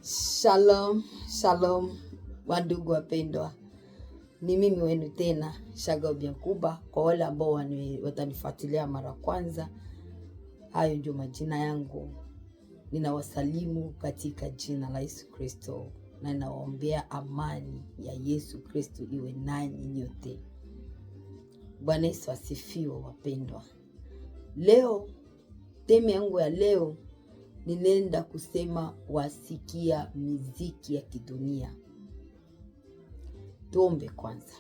Shalom, shalom, wandugu wapendwa. Ni mimi wenu tena, Shagao Biankuba. Kwa wale ambao watanifuatilia mara kwanza, hayo ndio majina yangu. Ninawasalimu katika jina la Yesu Kristo na ninawaombea amani ya Yesu Kristo iwe nanyi nyote. Bwana Yesu asifiwe wapendwa. Leo, temi yangu ya leo, ninaenda kusema wasikia miziki ya kidunia. Tuombe kwanza.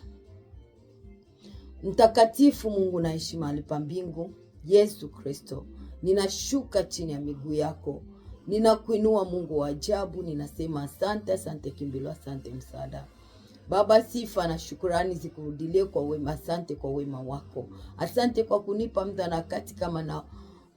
Mtakatifu Mungu naishi mahali pa mbingu, Yesu Kristo, ninashuka chini ya miguu yako. Ninakuinua Mungu wa ajabu, ninasema asante, asante kimbilio, asante msaada. Baba, sifa na shukrani zikurudilie kwa wema. Asante kwa wema wako. Asante kwa kunipa muda na wakati kama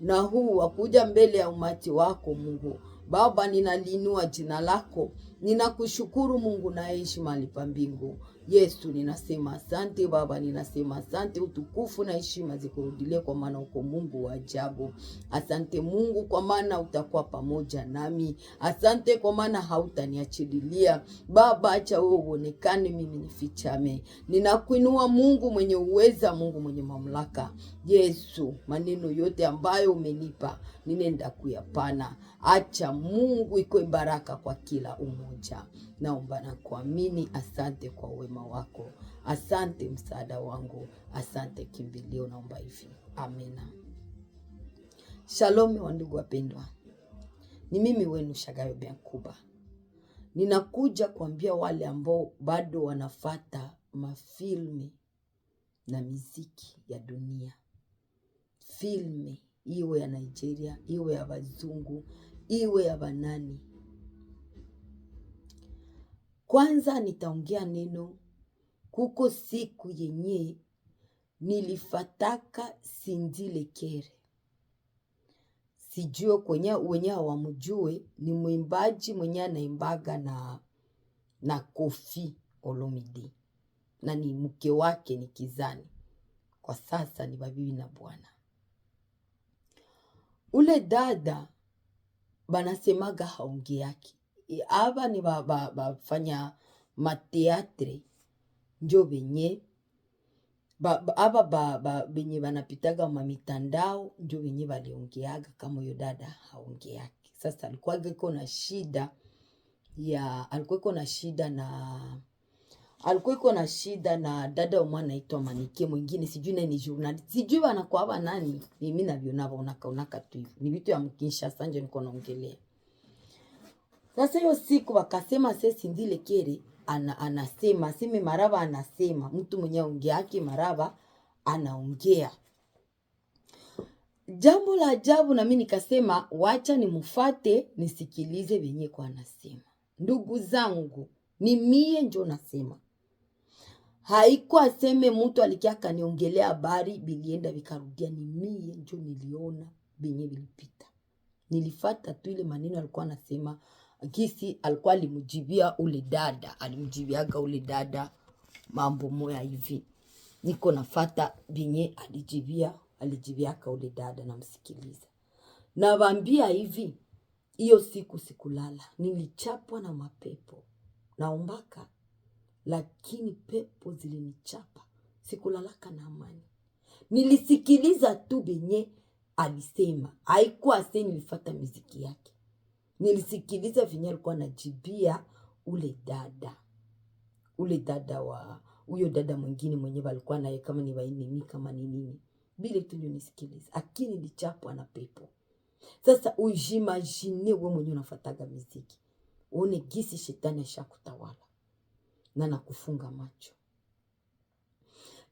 na huu wa kuja mbele ya umati wako Mungu. Baba, ninaliinua jina lako. Ninakushukuru Mungu naishi mahali pa mbingu. Yesu, ninasema asante Baba, ninasema asante. Utukufu na heshima zikurudilie kwa maana uko Mungu wa ajabu. Asante Mungu kwa maana utakuwa pamoja nami. Asante kwa maana hautaniachilia. Baba, acha wewe uonekane, mimi nifichame. Ninakuinua Mungu mwenye uweza, Mungu mwenye mamlaka. Yesu, maneno yote ambayo umenipa ninaenda kuyapana. Acha Mungu iko baraka kwa kila umoja. Naomba na kuamini. Asante kwa wema wako. Asante msaada wangu. Asante kimbilio, naomba hivi. Amina. Shalom wandugu wapendwa. Ni mimi wenu Shagao Biankuba. Ninakuja kuambia wale ambao bado wanafata mafilme na miziki ya dunia. Filme iwe ya Nigeria, iwe ya wazungu, iwe ya banani. Kwanza nitaongea neno, kuko siku yenye nilifataka Sindile Kere. Sijue kwenye wenye hawamjue, ni mwimbaji mwenye anaimbaga na Koffi Olomide. Na ni mke wake ni Kizani. Kwa sasa ni babibi na bwana. Ule dada banasemaga haongeaki. Aba ni bafanya mateatre njo benye benye banapitaga mitandao njo benye baliongeaga kama yo dada haongeaki. Sasa alikuwa iko na shida na dada mwana anaitwa Manike mwingine, sijui nani journalist, sijui wanakuwa nani. Mimi naviona unaka tu hivi. Ni vitu ya Kinshasa nje niko naongelea. Sasa hiyo siku wakasema Sindile Kere anasema sime Maraba anasema, mtu mwenye ongea yake Maraba anaongea. Jambo la ajabu, na mimi nikasema wacha nimfuate nisikilize venye kwa anasema. Ndugu zangu, ni mie njo nasema. Haiko aseme mtu alikia kaniongelea habari bilienda vikarudia, ni mie njo niliona benye vilipita. Nilifata tu ile maneno alikuwa anasema. Gisi alikuwa alimjibia ule dada, alimjibiaga ule dada mambo moya hivi. Niko nafata binye alijibiaka ule dada na msikiliza. Na wambia hivi, iyo siku sikulala. Nilichapwa na mapepo. Naombaka, lakini pepo zilinichapa. Sikulalaka na amani. Nilisikiliza tu binye alisema. Haikuwa se nilifata miziki yake. Nilisikiliza vinyo alikuwa anajibia ule dada. Ule dada wa huyo dada mwingine mwenye walikuwa naye kama ni wainimi kama ni nini. Bile tu ndio nisikiliza. Lakini nilichapwa na pepo. Sasa ujimagine wewe mwenye unafataga muziki. Uone gisi shetani ashakutawala na nakufunga macho.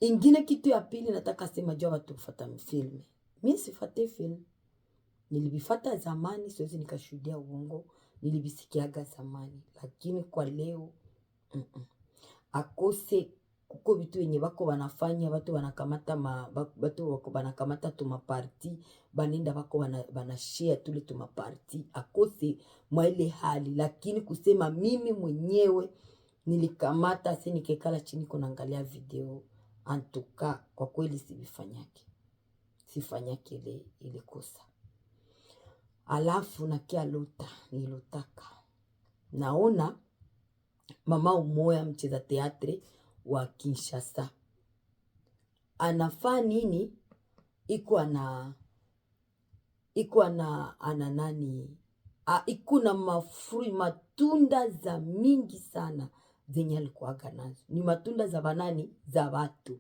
Ingine kitu ya pili nataka sema jua watu kufuata filme. Mimi sifate film. Nilibifata zamani, siwezi nikashuhudia uongo. Nilibisikiaga zamani, lakini kwa leo akose kuko vitu yenye bako wanafanya, watu wanakamata tumaparti, banenda bako wanashare tule tumaparti, akose mwa ile hali. Lakini kusema mimi mwenyewe nilikamata, si nikekala chini kunaangalia video, antuka kwa kweli sifanyake ile kosa. Alafu na kia lota, nilotaka. naona mama umoya mcheza teatre wa Kinshasa anafaa nini, iko na nani, iko na matunda za mingi sana zenye alikuwaga nazo. Ni matunda za banani, za watu.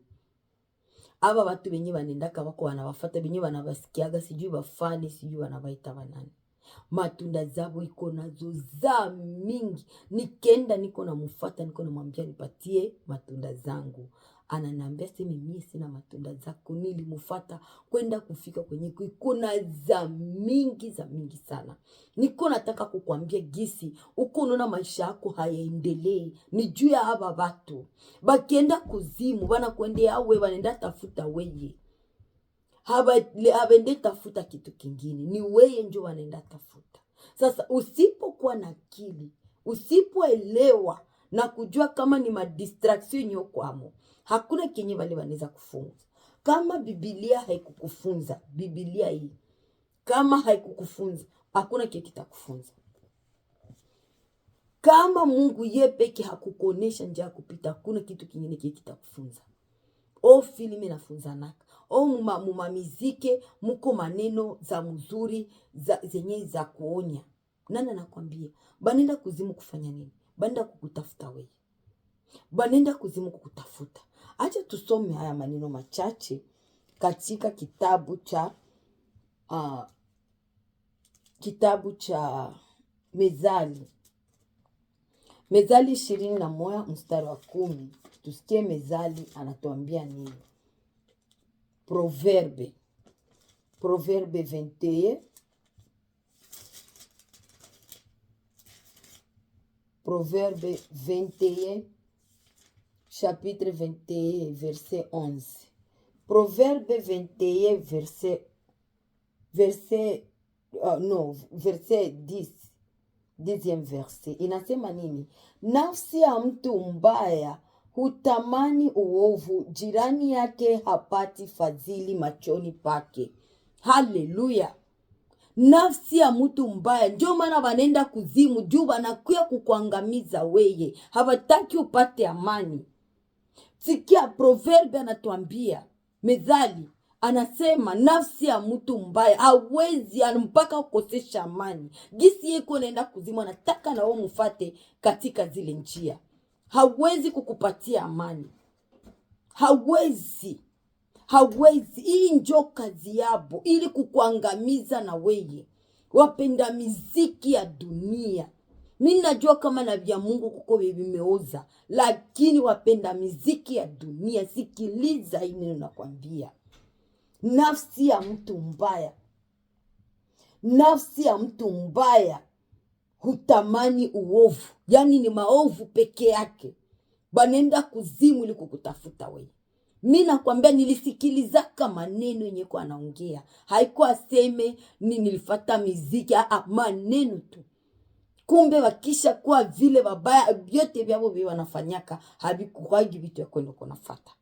Aba watu benye banendaka wako wanawafata, benye wanabasikiaga, sijui bafani, sijui wanabaita banani. Matunda zabo iko nazo za mingi. Nikenda niko na mufata, niko na mwambia nipatie matunda zangu. Ananiambia sema mimi sina matunda zako. Nilimufata kwenda kufika kwenye iko na za mingi sana. Niko nataka kukuambia gisi uko unaona maisha yako hayaendelee ni juu ya haba watu. Bakienda kuzimu bana kuendea wewe, wanaenda tafuta wewe. Habende tafuta kitu kingine, ni wewe ndio wanaenda tafuta. Sasa usipokuwa na akili, usipoelewa na kujua kama ni madistraction yokwamo, hakuna kenye wale wanaweza kufunza. Kama Biblia haikukufunza, Biblia hii kama haikukufunza, hakuna kile kitakufunza. Kama Mungu yeye peke hakukuonesha njia ya kupita, hakuna kitu kingine kile kitakufunza. Filime nafunza naka. Mumamizike muko maneno za mzuri zenye za kuonya. Nani anakuambia? Banenda kuzimu kufanya nini? Banenda kukutafuta wewe. Banenda kuzimu kukutafuta. Acha tusome haya maneno machache katika kitabu cha Mezali. Mezali 21 mstari wa 10. Tusikie Mezali anatuambia nini. Proverbe 21. Proverbe 21 chapitre 21 verset 11. Proverbe 21 verset 10. 10e verset inasema nini? Nafsi ya mtu mbaya hutamani uovu, jirani yake hapati fadhili machoni pake. Haleluya. Nafsi ya mtu mbaya ndio maana wanaenda kuzimu, juu wanakuya kukuangamiza wewe. Hawataki upate amani. Sikia Proverbe anatuambia, Mezali anasema nafsi ya mtu mbaya hawezi mpaka ukosesha amani. Gisi yeko naenda kuzimu, anataka na wewe mfate katika zile njia. Hawezi kukupatia amani. Hawezi. Hii ndio kazi yabo, ili kukuangamiza na wewe. Wapenda miziki ya dunia. Mimi najua kama na vya Mungu kuko vimeoza, lakini wapenda miziki ya dunia, sikiliza hii neno nakwambia. Nafsi ya mtu mbaya. Nafsi ya mtu mbaya hutamani uovu. Yani ni maovu peke yake. Banenda kuzimu ili kukutafuta wewe. Mimi nakwambia nilisikilizaka maneno yenye kwa anaongea. Haikuwa seme nilifuata muziki, maneno tu. Kumbe wakisha kuwa vile babaya, vyote vyao vile wanafanyaka havikuwaji vitu ya kwenda kunafuata.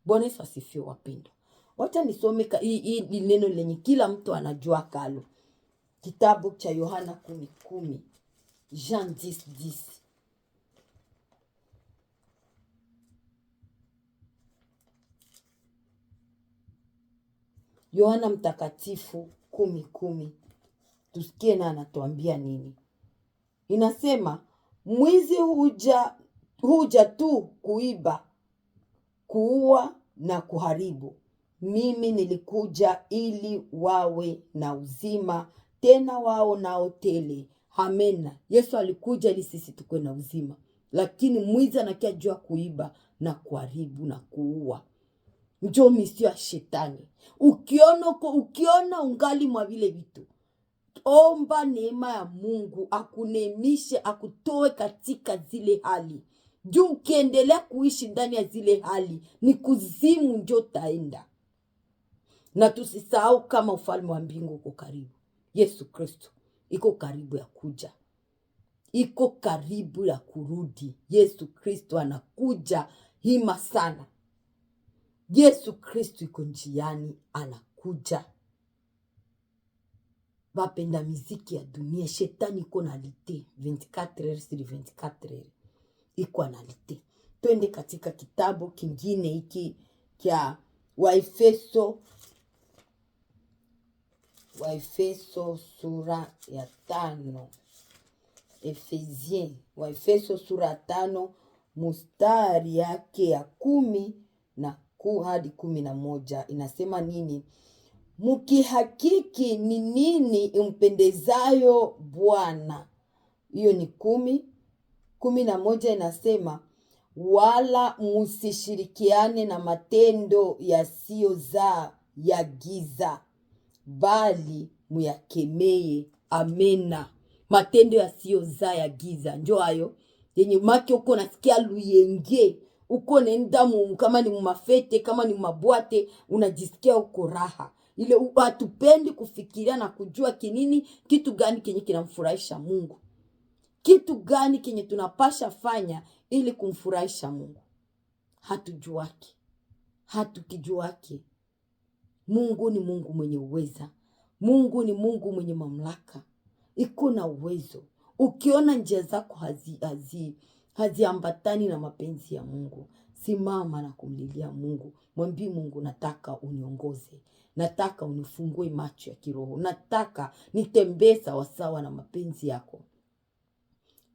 Bwana Yesu asifiwe wapendwa. Wacha nisome hii neno lenye kila mtu anajua kalo. Kitabu cha Yohana 10:10. Jean 10:10. Yohana mtakatifu 10:10. Tusikie na anatuambia nini. Inasema mwizi huja tu kuiba, kuua na kuharibu. Mimi nilikuja ili wawe na uzima, tena wao nao tele. Amena. Yesu alikuja ili sisi tukue na uzima. Lakini mwizi anakia jua kuiba na kuharibu na kuua. Njoo misio ya shetani. Ukiona ungali mwa vile vitu, omba neema ya Mungu akunemishe, akutoe katika zile hali. Juu ukiendelea kuishi ndani ya zile hali, ni kuzimu njoo taenda. Na tusisahau kama ufalme wa mbingu uko karibu. Yesu Kristo iko karibu ya kuja. Iko karibu ya kurudi. Yesu Kristo anakuja hima sana. Yesu Kristo iko njiani anakuja. bapenda miziki ya dunia. Shetani iko na lite 24 heures sur 24 heures, iko na lite. Twende katika kitabu kingine hiki kia Waefeso sura ya 5. Waefeso sura ya 5 mustari yake ya 10 hadi 11 inasema nini? Mukihakiki ni nini impendezayo Bwana. Hiyo ni 11 inasema wala musishirikiane na matendo yasiyozaa ya giza, bali muyakemeye. Amena. Matendo yasiyozaa ya giza njo hayo yenye make uko nasikia luyenge, uko nenda kama ni mumafete, kama ni mabwate, unajisikia uko raha. Ile hatupendi kufikiria na kujua kitu gani kenye kinamfurahisha Mungu. Kitu gani kenye tunapasha fanya ili kumfurahisha Mungu. Hatujuaki. Hatukijuaki. Mungu ni Mungu mwenye uweza. Mungu ni Mungu mwenye mamlaka. Iko na uwezo. Ukiona njia zako haziambatani na mapenzi ya Mungu, simama na kumlilia Mungu. Mwambie Mungu, nataka uniongoze. Nataka unifungue macho ya kiroho. Nataka nitembee sawasawa na mapenzi yako.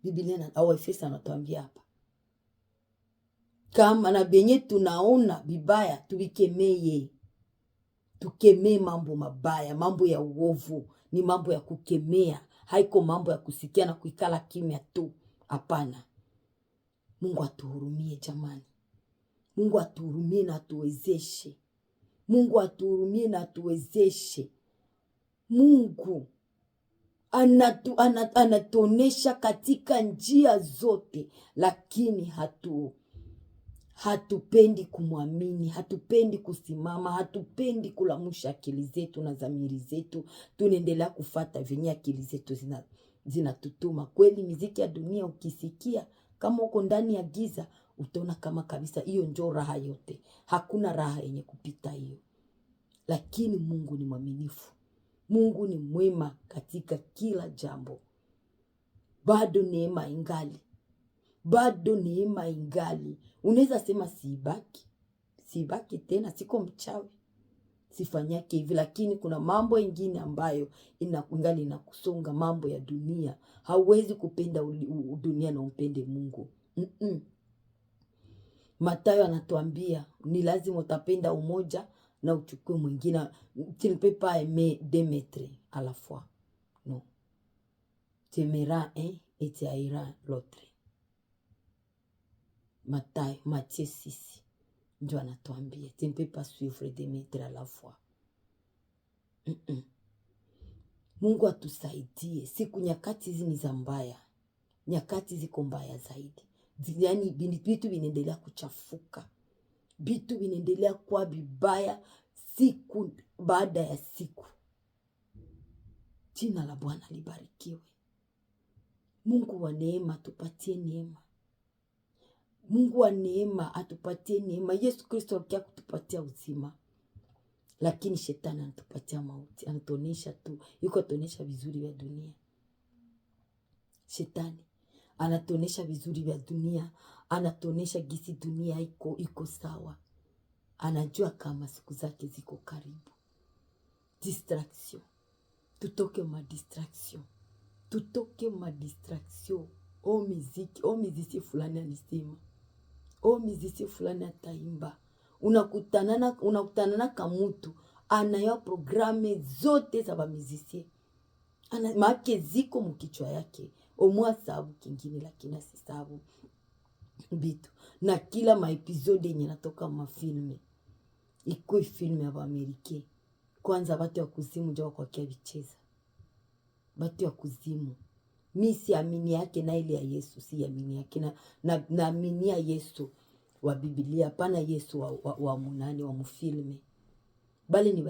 Biblia au Efeso anatuambia hapa, kama na benye tunaona bibaya tubikemeye. Tukemee mambo mabaya, mambo ya uovu ni mambo ya kukemea. Haiko mambo ya kusikia na kuikala kimya tu. Hapana. Mungu atuhurumie jamani. Mungu atuhurumie na atuwezeshe. Mungu atuhurumie na atuwezeshe. Mungu anatuonesha katika njia zote, lakini hatupendi kumwamini, hatupendi kusimama, hatupendi kulamusha akili zetu na dhamiri zetu. Tunaendelea kufuata venye akili zetu zinatutuma. Kweli muziki ya dunia ukisikia, kama uko ndani ya giza, utaona kama kabisa hiyo ndio raha yote. Hakuna raha yenye kupita hiyo. Lakini Mungu ni mwaminifu. Mungu ni mwema katika kila jambo. Bado neema ingali. Bado neema ingali. Unaweza sema siibaki tena, siko mchawi, sifanyake hivi, lakini kuna mambo ingine ambayo ingali inakusonga, mambo ya dunia. Hauwezi kupenda dunia na upende Mungu. Mathayo anatuambia ni lazima utapenda umoja na uchukue mwingine. Tu ne peux pas aimer deux maîtres à la fois. Non. Tu aimeras un et tu haïras l'autre. Matthieu 6 ndio anatuambia tu ne peux pas suivre deux maîtres à la fois. Mungu atusaidie. Siku nyakati hizi ni za mbaya. Nyakati ziko mbaya zaidi. Yaani vitu vinaendelea kuchafuka. Vitu vinaendelea kuwa vibaya siku baada ya siku. Jina la Bwana libarikiwe. Mungu wa neema atupatie neema. Mungu wa neema atupatie neema. Yesu Kristo alikuja kutupatia uzima, lakini shetani anatupatia mauti. Anatuonesha tu, yuko atuonesha vizuri vya dunia. Shetani anatuonesha vizuri vya dunia, anatuonesha gisi dunia iko sawa. Anajua kama siku zake ziko karibu. Distraction. Tutoke ma distraction. Tutoke ma distraction. Miziki fulani alisema. Miziki fulani ataimba. Unakutana na kamutu anayo programe zote za miziki. Maake ziko mkichwa yake. Omwa sababu kingine lakini asisabu bitu. Na kila maepisode yenye natoka mafilme. Iko filme ya Amerika. Kwanza watu wa kuzimu ndio kwa kia vicheza. Watu wa kuzimu. Mi siamini yake na ile ya Yesu, siamini yake na aminia Yesu wa Biblia, pana Yesu wa munani wa mfilme. Bali ni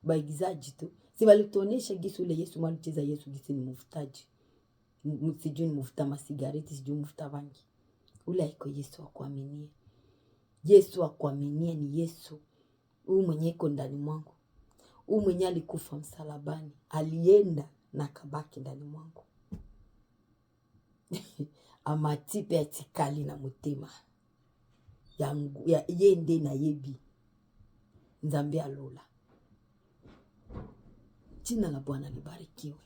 waigizaji tu. Si walituonesha gisi ule Yesu malicheza Yesu gisi ni mufutaji. Sijui ni mufuta masigareti, sijui mufuta bangi. Ule haiko Yesu wa kuaminia. Yesu wa kuaminia ni Yesu huyu mwenye iko ndani mwangu. Huyu mwenye alikufa msalabani alienda na kabaki ndani mwangu. Amatipe atikali na mutema yangu ya yende na yebi Nzambe alola. Jina la Bwana libarikiwe.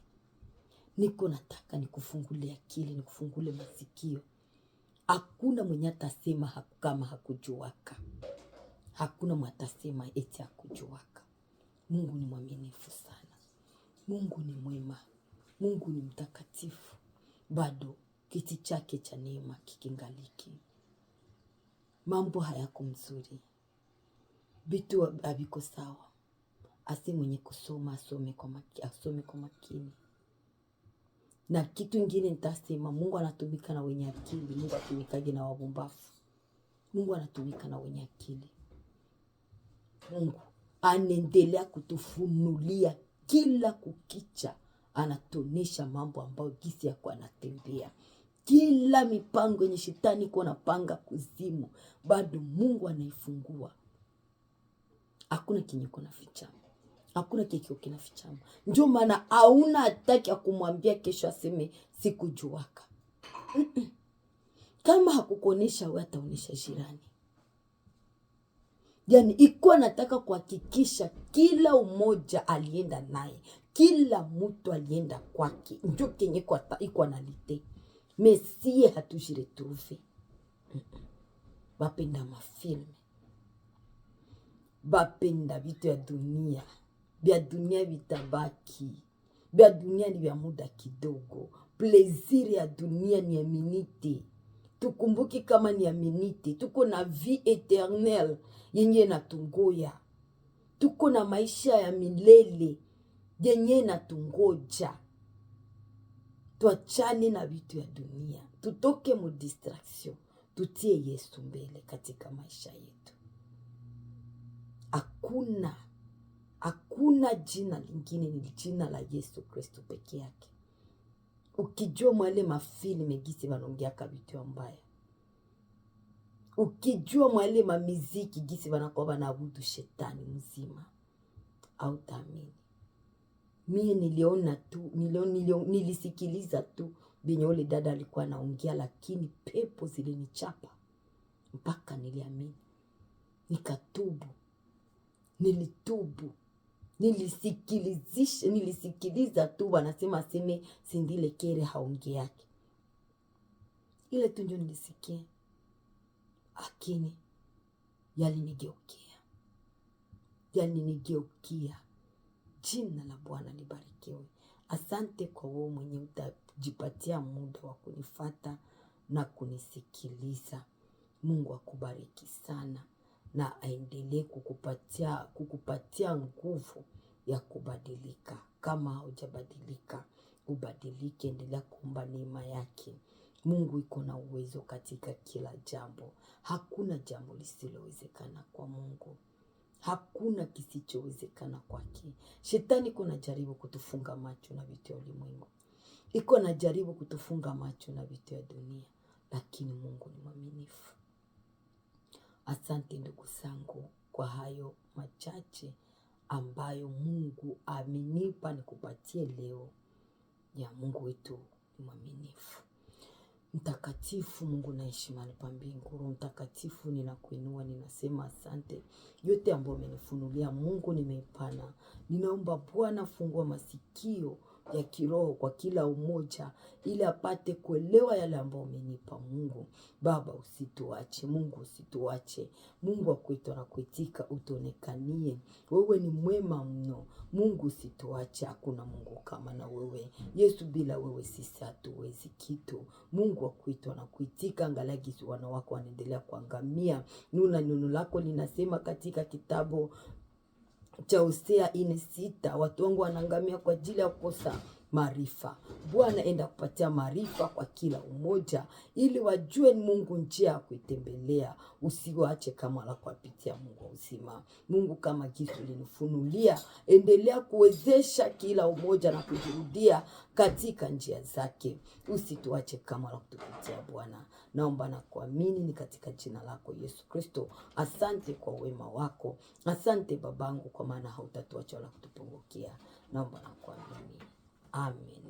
Niko nataka nikufungule akili, nikufungule masikio. Hakuna mwenye atasema kama hakujuaka. Hakuna mwenye atasema eti hakujuaka. Mungu ni mwaminifu sana. Mungu ni mwema. Mungu ni mtakatifu. Bado kiti chake cha neema kikingaliki. Mambo hayako mzuri. Vitu haviko sawa. Asi mwenye kusoma asome kwa makini. Na kitu ingine nitasema, Mungu anatumika na wenye akili. Mungu atumikage na wabumbafu. Mungu anatumika na wenye akili. Mungu anaendelea kutufunulia kila kukicha. Anatonesha mambo ambayo gisi yako anatembea. Kila mipango yenye shetani kwa napanga kuzimu, bado Mungu anaifungua. Hakuna kinyo kuna fichama. Hakuna kikio kinafichama. Ndio maana hauna hataki ya kumwambia kesho aseme sikujuaka. Kama hakukuonesha wewe ataonesha jirani. Yani iko nataka kuhakikisha kila umoja alienda naye. Kila mtu alienda kwake. Ndio kenye kwa iko analite. Mesie hatujiretrouve. Bapenda mafilme. Bapenda vitu ya dunia. Bia dunia vitabaki. Bia dunia ni vya muda kidogo. Plaisir ya dunia ni ya minute. Tukumbuki kama ni ya minute. Tuko na vie eternelle yenye natungoya. Tuko na maisha ya milele yenye natungoja. Tuachane na vitu ya dunia. Tutoke mu distraction. Tutie Yesu mbele katika maisha yetu. Hakuna jina lingine, ni jina la Yesu Kristo peke yake. Ukijua mwale mafilme gisi wanongeaka vitu mbaya. Ukijua mwale mamiziki gisi wanakuwa wanaabudu shetani mzima, hautaamini. Mimi niliona tu, nilisikiliza tu benye ule dada alikuwa anaongea, lakini pepo zilinichapa mpaka niliamini. Nikatubu. Nilitubu. Nilisikiliza tu wanasema seme Sindile Kere haongea yake. Ile tu ndio nilisikia. Lakini yalinigeukia. Jina la Bwana libarikiwe. Asante kwa wewe mwenye utajipatia muda wa kunifuata na kunisikiliza. Mungu akubariki sana. Na aendelee kukupatia nguvu ya kubadilika. Kama haujabadilika, ubadilike, endelea kuomba neema yake. Mungu iko na uwezo katika kila jambo. Hakuna jambo lisilowezekana kwa Mungu. Hakuna kisichowezekana kwake. Shetani iko najaribu kutufunga macho na vitu ya ulimwengu. Iko najaribu kutufunga macho na vitu ya dunia, lakini Mungu ni mwaminifu. Asante ndugu zangu kwa hayo machache ambayo Mungu amenipa nikupatie leo. Ya Mungu wetu ni mwaminifu. Mtakatifu Mungu naishi mahali pa mbingu. Roho Mtakatifu ninakuinua, ninasema asante. Yote ambayo umenifunulia Mungu nimeipana. Ninaomba Bwana fungua masikio ya kiroho kwa kila umoja ili apate kuelewa yale ambayo umenipa Mungu. Baba usituache, Mungu usituache. Mungu akwetu na kuitika utonekanie. Wewe ni mwema mno. Mungu usituache, hakuna Mungu kama na wewe. Yesu, bila wewe sisi hatuwezi kitu. Mungu akwetu na kuitika, angalagi wana wako wanaendelea kuangamia. Neno lako linasema katika kitabu cha Hosea 4:6, watu wangu wanaangamia kwa ajili ya kukosa maarifa. Bwana, enda kupatia maarifa kwa kila umoja, ili wajue ni Mungu njia ya kuitembelea. Usiwache kama la kupitia Mungu uzima. Mungu, kama kisu linifunulia, endelea kuwezesha kila umoja na kujirudia katika njia zake. Usituache kama la kutupitia Bwana. Naomba na kuamini ni katika jina lako Yesu Kristo. Asante kwa wema wako. Asante babangu, kwa maana hautatuacha wala kutupungukia. Naomba na kuamini. Amen.